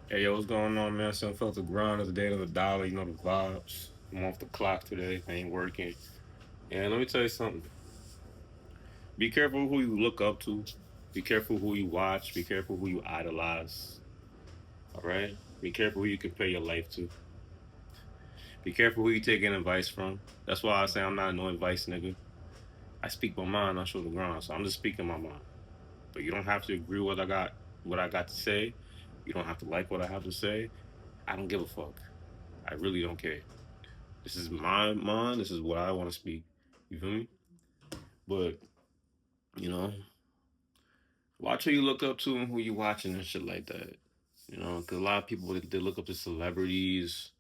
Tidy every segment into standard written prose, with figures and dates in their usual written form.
Hey, yo, what's going on, man? So I felt the grind of the day of the dollar, you know, the vibes. I'm off the clock today. I ain't working. And let me tell you something. Be careful who you look up to. Be careful who you watch. Be careful who you idolize. All right? Be careful who you compare your life to. Be careful who you taking advice from. That's why I say I'm not no advice nigga. I speak my mind, I show the ground. So I'm just speaking my mind. But you don't have to agree with what I got to say. You don't have to like what I have to say. I don't give a fuck. I really don't care. This is my mind. This is what I want to speak. You feel me? But you know, watch who you look up to and who you watching and shit like that. You know, because a lot of people they look up to celebrities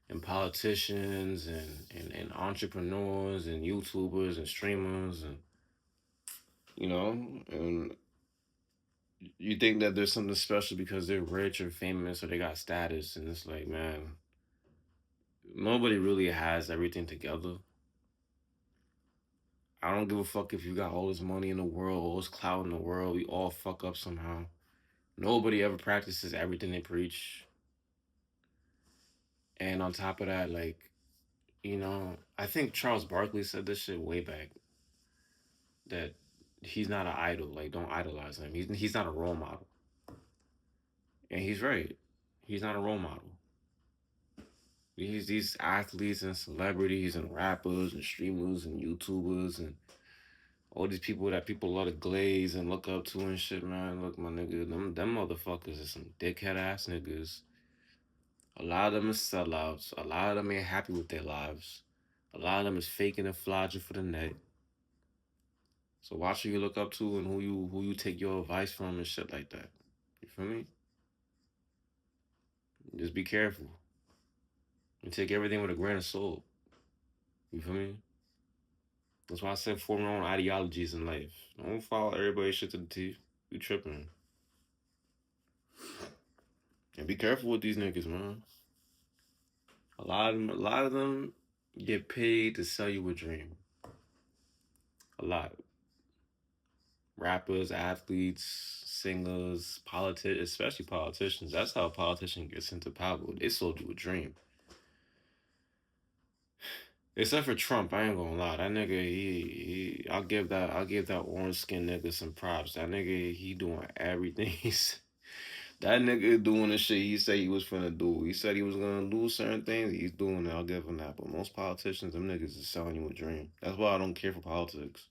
and politicians and entrepreneurs and YouTubers and streamers and you know, and you think that there's something special because they're rich or famous or they got status, and it's like, man, nobody really has everything together. I don't give a fuck if you got all this money in the world, all this clout in the world. We all fuck up somehow. Nobody ever practices everything they preach. And on top of that, like, I think Charles Barkley said this shit way back that he's not an idol. Like, don't idolize him. He's not a role model. And he's right. He's not a role model. These athletes and celebrities and rappers and streamers and YouTubers and all these people that people love to glaze and look up to and shit, man. Look, my nigga, them motherfuckers are some dickhead ass niggas. A lot of them is sellouts. A lot of them ain't happy with their lives. A lot of them is faking and flogging for the net. So watch who you look up to and who you take your advice from and shit like that. You feel me? Just be careful and take everything with a grain of salt. You feel me? That's why I said form your own ideologies in life. Don't follow everybody's shit to the teeth. You tripping. And be careful with these niggas, man. A lot of them get paid to sell you a dream. A lot. Rappers, athletes, singers, especially politicians. That's how a politician gets into power. They sold you a dream. Except for Trump, I ain't gonna lie. That nigga, I'll give that orange skin nigga some props. That nigga, he doing everything. That nigga doing the shit he said he was finna do. He said he was gonna do certain things. He's doing it. I'll give him that. But most politicians, them niggas is selling you a dream. That's why I don't care for politics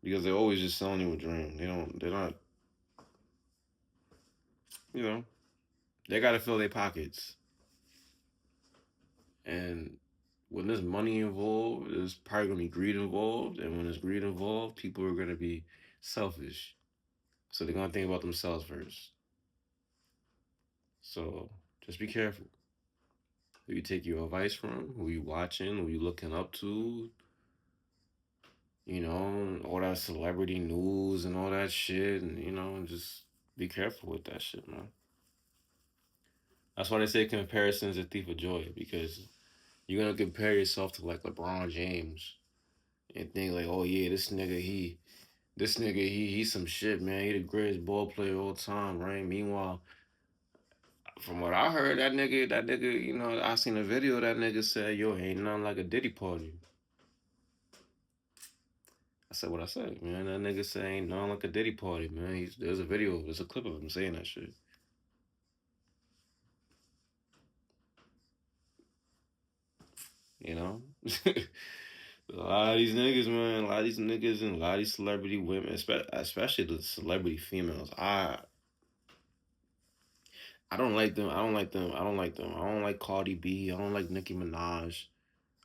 because they're always just selling you a dream. They don't. They're not. You know. They gotta fill their pockets. And when there's money involved, there's probably gonna be greed involved. And when there's greed involved, people are gonna be selfish. So they're gonna think about themselves first. So just be careful. Who you take your advice from, who you watching, who you looking up to, all that celebrity news and all that shit, and just be careful with that shit, man. That's why they say comparison is a thief of joy because you're gonna compare yourself to like LeBron James and think like, oh yeah, this nigga, he's some shit, man. He the greatest ball player of all time, right? Meanwhile, from what I heard, that nigga, I seen a video that nigga said, yo, ain't nothing like a Diddy party. I said what I said, man. That nigga said ain't nothing like a Diddy party, man. There's a video, there's a clip of him saying that shit. You know? A lot of these niggas, man, a lot of these niggas and a lot of these celebrity women, especially the celebrity females. I don't like them. I don't like them. I don't like them. I don't like Cardi B. I don't like Nicki Minaj.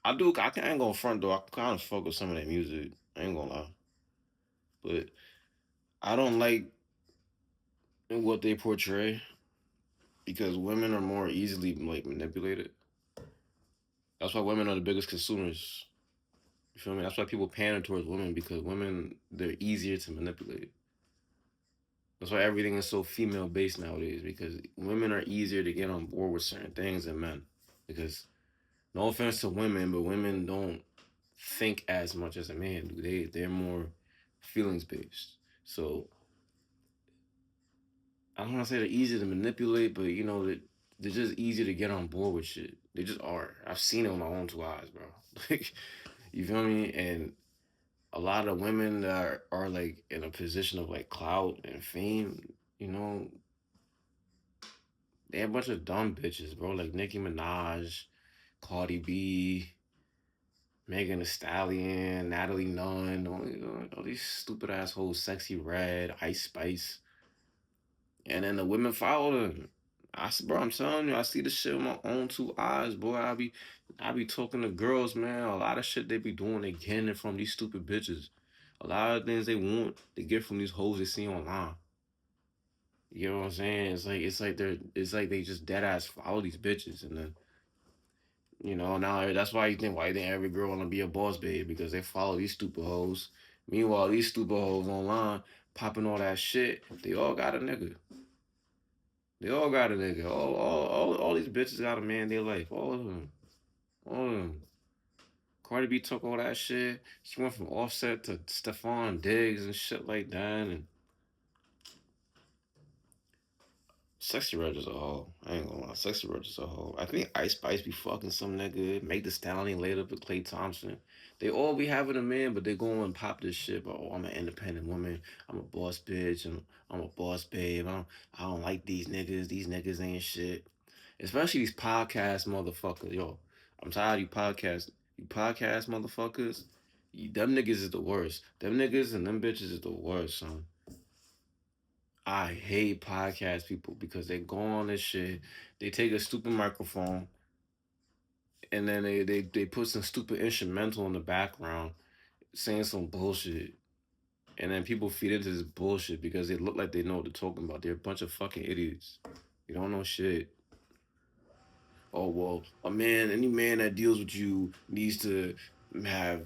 I do. I ain't gonna front though. I kind of fuck with some of their music. I ain't gonna lie, but I don't like what they portray because women are more easily like manipulated. That's why women are the biggest consumers. You feel me? That's why people pander towards women because women they're easier to manipulate. That's why everything is so female based nowadays because women are easier to get on board with certain things than men. Because no offense to women, but women don't think as much as a man do. They're more feelings based. So I don't want to say they're easy to manipulate, but you know that they're just easy to get on board with shit. They just are. I've seen it with my own two eyes, bro. Like, you feel me? And a lot of women that are like in a position of like clout and fame, you know, they're a bunch of dumb bitches, bro. Like Nicki Minaj, Cardi B, Megan Thee Stallion, Natalie Nunn, all these stupid assholes, Sexy Red, Ice Spice. And then the women follow them. Bro, I'm telling you, I see this shit with my own two eyes, boy. I be talking to girls, man. A lot of shit they be doing, they getting it from these stupid bitches. A lot of things they want, they get from these hoes they see online. You know what I'm saying? It's like they just dead ass follow these bitches, and then now that's why you think every girl wanna be a boss babe because they follow these stupid hoes. Meanwhile, these stupid hoes online popping all that shit, they all got a nigga. They all got a nigga. All these bitches got a man in their life. All of them. All of them. Cardi B took all that shit. She went from Offset to Stephon Diggs and shit like that. And Sexy Red as a whole. I ain't gonna lie. Sexy Red as a whole. I think Ice Spice be fucking some nigga. Make the Stallion later with Clay Thompson. They all be having a man, but they go and pop this shit. But oh, I'm an independent woman. I'm a boss bitch. I'm a boss babe. I don't like these niggas. These niggas ain't shit. Especially these podcast motherfuckers. Yo, I'm tired of you podcast. You podcast motherfuckers. Them niggas is the worst. Them niggas and them bitches is the worst, son. I hate podcast people because they go on this shit. They take a stupid microphone and then they put some stupid instrumental in the background saying some bullshit. And then people feed into this bullshit because they look like they know what they're talking about. They're a bunch of fucking idiots. You don't know shit. Oh well, any man that deals with you needs to have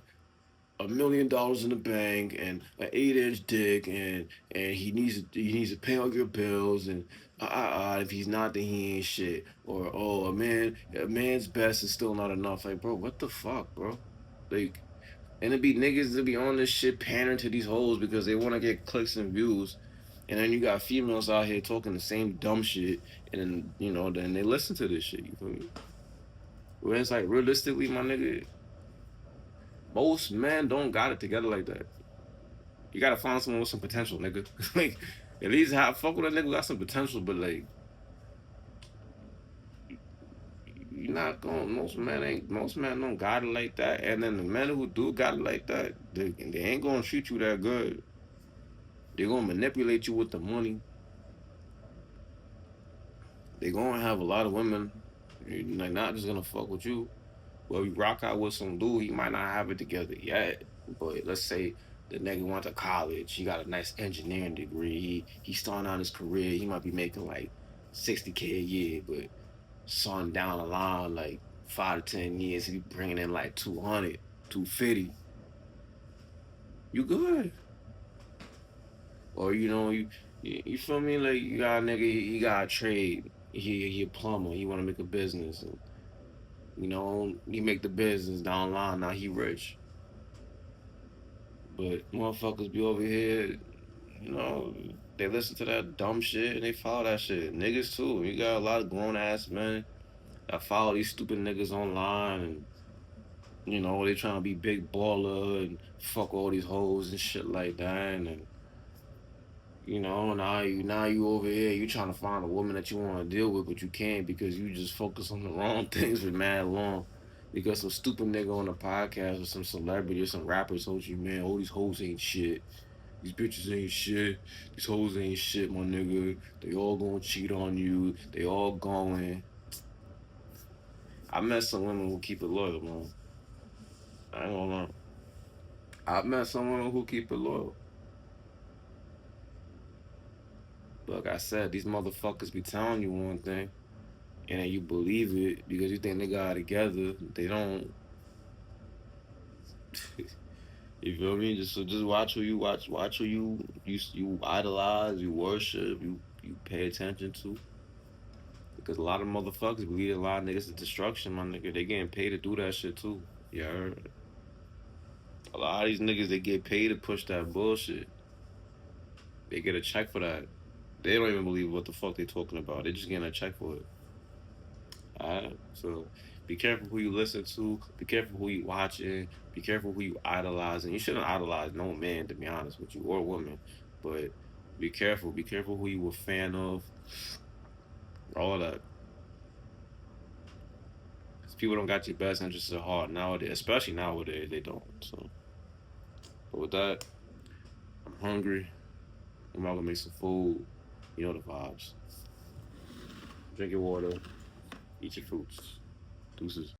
$1 million in the bank and an 8-inch dick and he needs to pay all your bills and if he's not then he ain't shit or oh a man's best is still not enough, like, bro, what the fuck, bro? Like, and it be niggas that be on this shit pandering to these hoes because they want to get clicks and views, and then you got females out here talking the same dumb shit, and then then they listen to this shit, you feel me? Where it's like, realistically, my nigga, most men don't got it together like that. You gotta find someone with some potential, nigga. Like, at least have fuck with a nigga who got some potential, but like, you're not going. Most men don't got it like that. And then the men who do got it like that, they ain't gonna treat you that good. They're gonna manipulate you with the money. They're gonna have a lot of women, like, not just gonna fuck with you. Well, you rock out with some dude, he might not have it together yet, but let's say the nigga went to college, he got a nice engineering degree, he's starting out his career, he might be making like 60K a year, but son down the line, like 5 to 10 years, he be bringing in like 200, 250. You good? Or you feel me? Like, you got a nigga, he got a trade, he a plumber, he want to make a business, and he make the business down the line, now he rich. But motherfuckers be over here, you know, they listen to that dumb shit and they follow that shit. Niggas too. You got a lot of grown ass men that follow these stupid niggas online, and they trying to be big baller and fuck all these hoes and shit like that. And now you over here, you trying to find a woman that you want to deal with, but you can't because you just focus on the wrong things for mad long. Because some stupid nigga on a podcast or some celebrity or some rapper told you, man, all these hoes ain't shit. These bitches ain't shit. These hoes ain't shit, my nigga. They all gonna cheat on you. They all going. I met some women who keep it loyal, man. I ain't gonna lie. I met some women who keep it loyal. But like I said, these motherfuckers be telling you one thing, and then you believe it because you think they got it together. They don't. You feel me? Just watch who you watch who you idolize, you worship, you pay attention to. Because a lot of motherfuckers believe a lot of niggas is destruction, my nigga. They getting paid to do that shit too. Yeah, a lot of these niggas, they get paid to push that bullshit. They get a check for that. They don't even believe what the fuck they talking about. They just getting a check for it. Alright, so be careful who you listen to. Be careful who you watching. Be careful who you idolizing. You shouldn't idolize no man, to be honest with you, or woman. But be careful. Be careful who you a fan of. All of that. 'Cause people don't got your best interests at heart nowadays, especially nowadays. They don't. So, but with that, I'm hungry. I'm about to make some food. You know the vibes. Drink your water. Eat your fruits. Deuces.